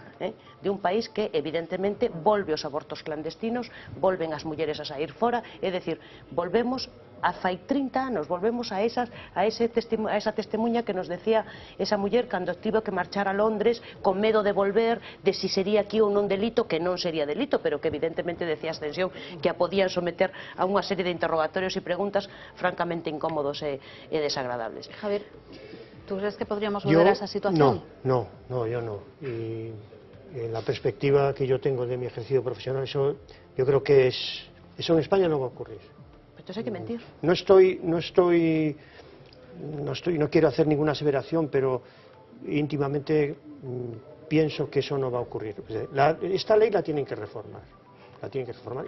de un país que evidentemente volve os abortos clandestinos, volven as mulleres a sair fora, é dicir, volvemos a fai 30 anos, volvemos a esa testemunha que nos decía esa muller cando tivo que marchar a Londres con medo de volver, de si sería aquí ou non delito, que non sería delito, pero que evidentemente decía Ascensión que a podían someter a unha serie de interrogatorios e preguntas francamente incómodos e desagradables. Javier, ¿tú crees que podríamos volver a esa situación? No, yo no. Y en la perspectiva que yo tengo de mi ejercicio profesional, eso yo creo que eso en España no va a ocurrir. Entonces hay que mentir. No quiero hacer ninguna aseveración, pero íntimamente pienso que eso no va a ocurrir. Esta ley la tienen que reformar,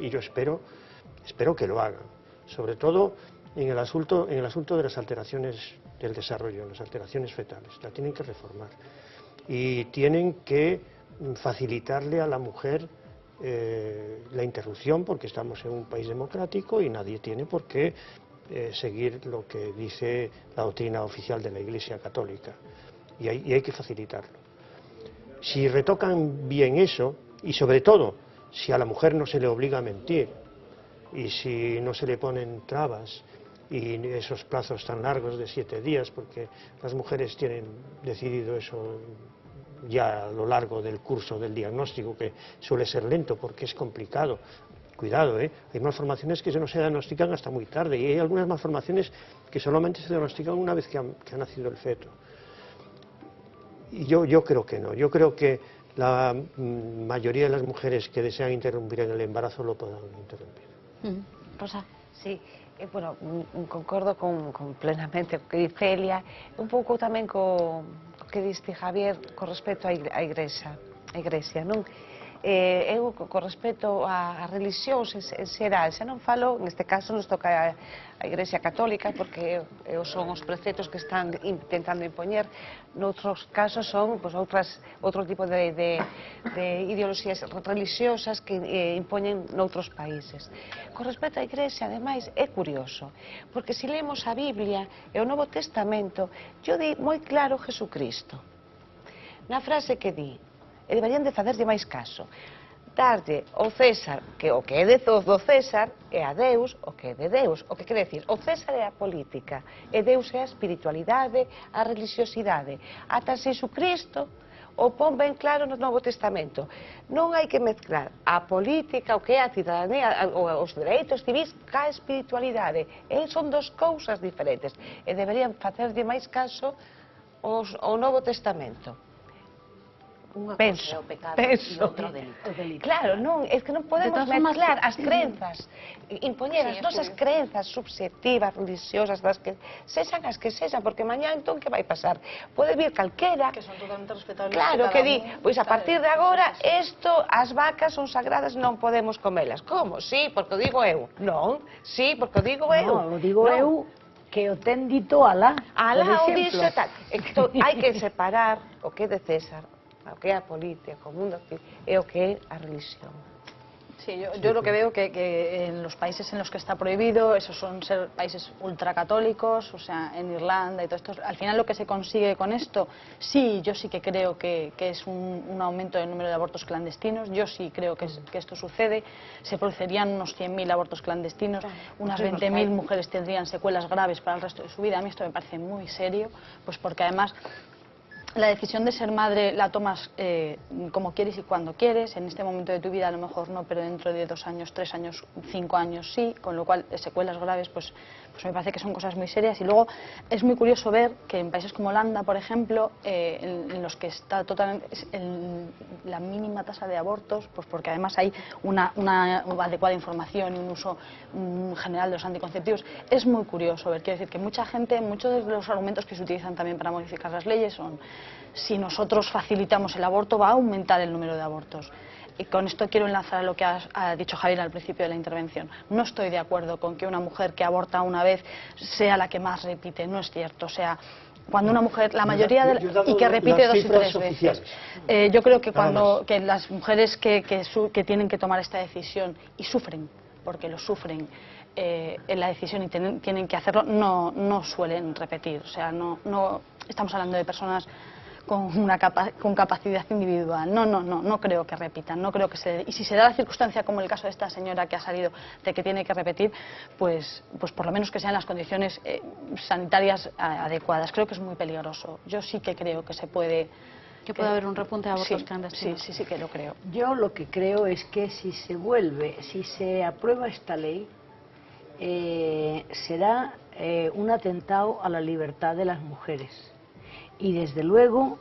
y yo espero que lo hagan, sobre todo en el asunto de las alteraciones del desarrollo, las alteraciones fetales, la tienen que reformar y tienen que facilitarle a la mujer la interrupción, porque estamos en un país democrático y nadie tiene por qué seguir lo que dice la doctrina oficial de la Iglesia Católica, y hay que facilitarlo. Si retocan bien eso, y sobre todo si a la mujer no se le obliga a mentir y si no se le ponen trabas y esos plazos tan largos de 7 días, porque las mujeres tienen decidido eso ya a lo largo del curso del diagnóstico, que suele ser lento porque es complicado. Cuidado, hay malformaciones que no se diagnostican hasta muy tarde, y hay algunas malformaciones que solamente se diagnostican una vez que ha nacido el feto. Y yo creo que no, yo creo que la mayoría de las mujeres que desean interrumpir en el embarazo lo puedan interrumpir. Rosa. Sí, bueno, concordo plenamente co que dice Elia, un pouco tamén co que diste Javier con respecto á Igrexa, non? Eu, con respecto a religións en xeral, xa non falo, neste caso nos toca a Igrexa Católica, porque son os preceptos que están intentando impoñer, noutros casos son outro tipo de ideoloxías religiosas que impoñen noutros países. Con respecto á Igrexa, ademais, é curioso, porque se lemos a Biblia e o Novo Testamento, yo di moi claro Jesucristo, na frase que di, e deberían de facerlle máis caso, darlle ao César o que é do César e a Deus o que é de Deus. O que quere decir, o César é a política e Deus é a espiritualidade, a religiosidade. Ata Jesucristo o pon ben claro no Novo Testamento. Non hai que mezclar a política, o que é a cidadanía, os dereitos civis, ca espiritualidade. Son dos cousas diferentes e deberían facerlle máis caso ao Novo Testamento. Penso. Claro, non, é que non podemos mezclar as crenzas, impoñer as nosas crenzas subjetivas, religiosas, das que sexan as que sexan, porque mañá entón que vai pasar? Pode vir calquera, que son totalmente respetables, claro, que di, pois a partir de agora as vacas son sagradas, non podemos comelas. Como? Sí, porque o digo eu. Non, sí, porque o digo eu. Non, o digo eu que o ten dito Alá, Alá o dixo tal. Hai que separar o que é de César, o que é a política, o mundo, e o que é a religión. Sí, yo lo que veo que en los países en los que está prohibido, esos son ser países ultracatólicos, o sea, en Irlanda y todo esto, al final lo que se consigue con esto, sí, yo sí que creo que es un aumento del número de abortos clandestinos, yo sí creo que esto sucede, se producirían unos 100.000 abortos clandestinos, unas 20.000 mujeres tendrían secuelas graves para el resto de su vida. A mí esto me parece muy serio, pues porque además la decisión de ser madre la tomas como quieres y cuando quieres. En este momento de tu vida a lo mejor no, pero dentro de 2 años, 3 años, 5 años sí, con lo cual secuelas graves pues me parece que son cosas muy serias. Y luego es muy curioso ver que en países como Holanda, por ejemplo, en los que está totalmente la mínima tasa de abortos, pues porque además hay una adecuada información y un uso general de los anticonceptivos. Es muy curioso ver, quiero decir que mucha gente, muchos de los argumentos que se utilizan también para modificar las leyes son: si nosotros facilitamos el aborto va a aumentar el número de abortos. Y con esto quiero enlazar a lo que ha dicho Javier al principio de la intervención. No estoy de acuerdo con que una mujer que aborta una vez sea la que más repite, no es cierto. O sea, cuando una mujer, la mayoría y que repite 2 y 3 veces. Yo creo que que las mujeres que tienen que tomar esta decisión y sufren, porque lo sufren, en la decisión y tienen que hacerlo, no suelen repetir. O sea, no estamos hablando de personas con capacidad individual. No creo que repitan, no creo que y si se da la circunstancia como el caso de esta señora que ha salido de que tiene que repetir, pues por lo menos que sean las condiciones sanitarias adecuadas. Creo que es muy peligroso. Yo sí que creo que se puede... Que puede haber un repunte de abortos clandestinos. Sí que lo creo. Yo lo que creo es que si se aprueba esta ley, será un atentado a la libertad de las mujeres. Y desde luego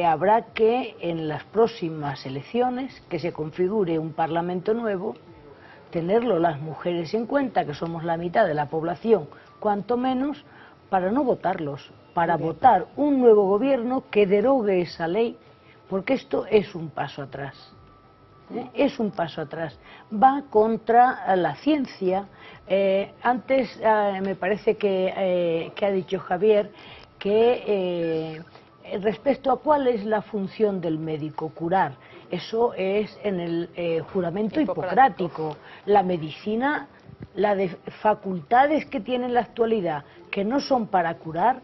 habrá que en las próximas elecciones, que se configure un parlamento nuevo, tenerlo las mujeres en cuenta, que somos la mitad de la población, cuanto menos, para no votarlos, para votar un nuevo gobierno que derogue esa ley, porque esto es un paso atrás. Es un paso atrás, va contra la ciencia. Antes me parece que ha dicho Javier que respecto a cuál es la función del médico, curar, eso es en el juramento hipocrático. La medicina, las facultades que tiene en la actualidad, que no son para curar,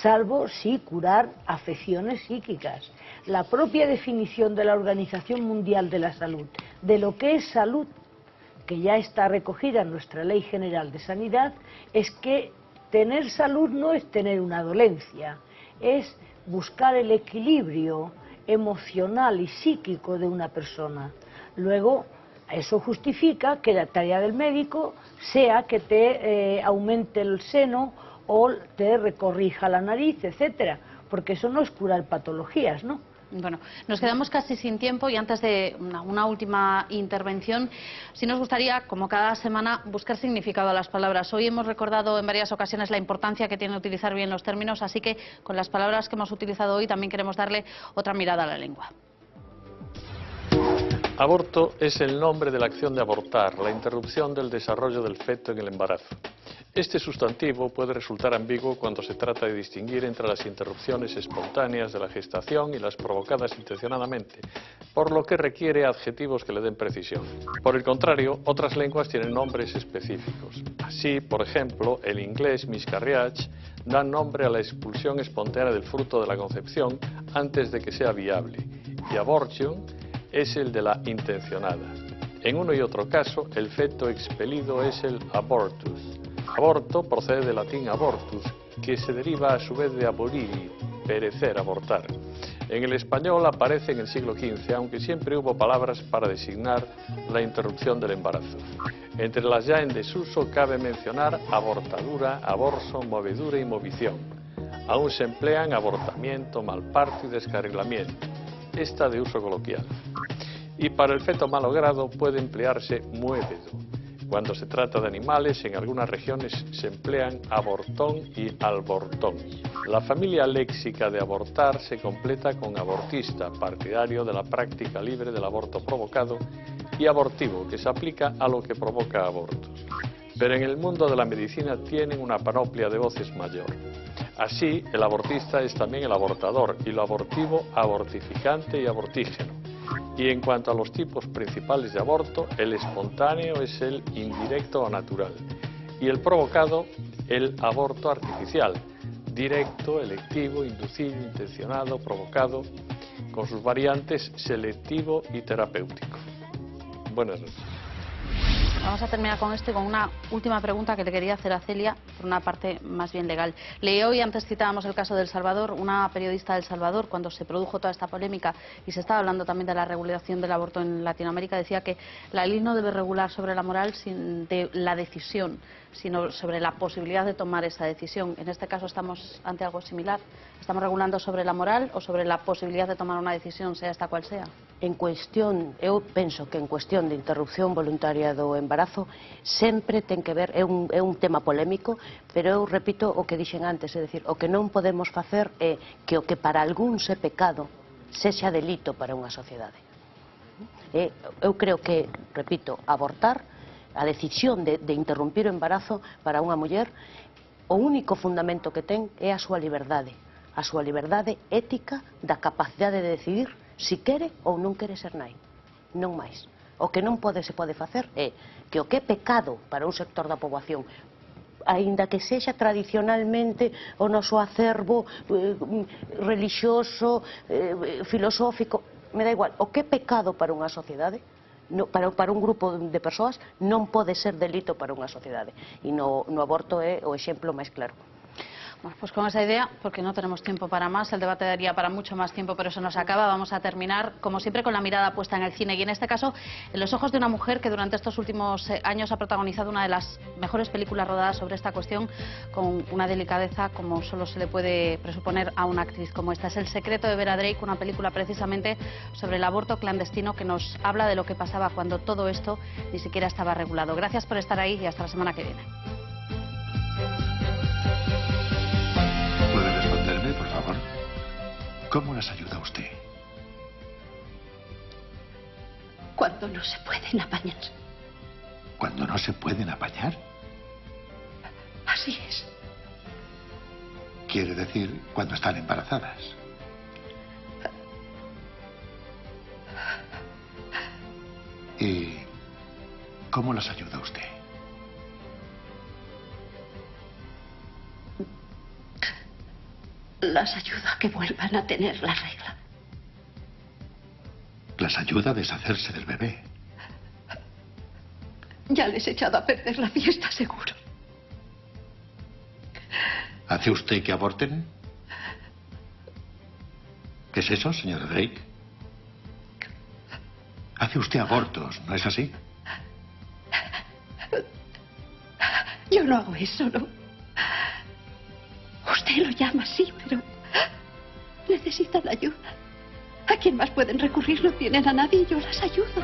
salvo sí curar afecciones psíquicas. La propia definición de la Organización Mundial de la Salud, de lo que es salud, que ya está recogida en nuestra Ley General de Sanidad, es que tener salud no es tener una dolencia, es buscar el equilibrio emocional y psíquico de una persona. Luego, eso justifica que la tarea del médico sea que te aumente el seno o te corrija la nariz, etcétera, porque eso no es curar patologías, ¿no? Bueno, nos quedamos casi sin tiempo y antes de una última intervención, sí nos gustaría, como cada semana, buscar significado a las palabras. Hoy hemos recordado en varias ocasiones la importancia que tiene utilizar bien los términos, así que con las palabras que hemos utilizado hoy también queremos darle otra mirada a la lengua. Aborto es el nombre de la acción de abortar, la interrupción del desarrollo del feto en el embarazo. Este sustantivo puede resultar ambiguo cuando se trata de distinguir entre las interrupciones espontáneas de la gestación y las provocadas intencionadamente, por lo que requiere adjetivos que le den precisión. Por el contrario, otras lenguas tienen nombres específicos. Así, por ejemplo, el inglés miscarriage da nombre a la expulsión espontánea del fruto de la concepción antes de que sea viable, y abortion es el de la intencionada. En uno y otro caso, el feto expelido es el abortus. Aborto procede del latín abortus, que se deriva a su vez de aboriri, perecer, abortar. En el español aparece en el siglo XV, aunque siempre hubo palabras para designar la interrupción del embarazo. Entre las ya en desuso cabe mencionar abortadura, aborso, movedura y movición. Aún se emplean abortamiento, malparto y descarrilamiento, esta de uso coloquial. Y para el feto malogrado puede emplearse muévedo. Cuando se trata de animales, en algunas regiones se emplean abortón y albortón. La familia léxica de abortar se completa con abortista, partidario de la práctica libre del aborto provocado, y abortivo, que se aplica a lo que provoca abortos. Pero en el mundo de la medicina tienen una panoplia de voces mayor. Así, el abortista es también el abortador, y lo abortivo, abortificante y abortígeno. Y en cuanto a los tipos principales de aborto, el espontáneo es el indirecto o natural y el provocado, el aborto artificial, directo, electivo, inducido, intencionado, provocado, con sus variantes selectivo y terapéutico. Buenas noches. Vamos a terminar con esto y con una última pregunta que le quería hacer a Celia, por una parte más bien legal. Leí hoy, antes citábamos el caso de El Salvador, una periodista de El Salvador, cuando se produjo toda esta polémica y se estaba hablando también de la regulación del aborto en Latinoamérica, decía que la ley no debe regular sobre la moral de la decisión, sino sobre la posibilidad de tomar esa decisión. En este caso estamos ante algo similar. ¿Estamos regulando sobre la moral o sobre la posibilidad de tomar una decisión, sea esta cual sea? Eu penso que en cuestión de interrupción voluntaria do embarazo sempre ten que ver, é un tema polémico, pero eu repito o que dixen antes, é dicir, o que non podemos facer é que o que para algúns é pecado sexa delito para unha sociedade. Eu creo que, repito, abortar, a decisión de interrumpir o embarazo para unha muller, o único fundamento que ten é a súa liberdade ética da capacidade de decidir si quere ou non quere ser nai, non máis. O que non se pode facer é que o que é pecado para un sector da poboación, aínda que sexa tradicionalmente o noso acervo religioso, filosófico, me dá igual, o que é pecado para unha sociedade, para un grupo de persoas, non pode ser delito para unha sociedade. E no aborto é o exemplo máis claro. Bueno, pues con esa idea, porque no tenemos tiempo para más, el debate daría para mucho más tiempo, pero se nos acaba. Vamos a terminar, como siempre, con la mirada puesta en el cine y en este caso en los ojos de una mujer que durante estos últimos años ha protagonizado una de las mejores películas rodadas sobre esta cuestión, con una delicadeza como solo se le puede presuponer a una actriz como esta. Es El secreto de Vera Drake, una película precisamente sobre el aborto clandestino que nos habla de lo que pasaba cuando todo esto ni siquiera estaba regulado. Gracias por estar ahí y hasta la semana que viene. ¿Puede responderme, por favor? ¿Cómo las ayuda usted? Cuando no se pueden apañar. ¿Cuando no se pueden apañar? Así es. Quiere decir, cuando están embarazadas. ¿Y cómo las ayuda usted? Las ayuda a que vuelvan a tener la regla. Las ayuda a deshacerse del bebé. Ya les he echado a perder la fiesta, seguro. ¿Hace usted que aborten? ¿Qué es eso, señora Drake? Hace usted abortos, ¿no es así? Yo no hago eso, ¿no? Usted lo llama así, pero necesitan ayuda. ¿A quién más pueden recurrir? No tienen a nadie y yo las ayudo.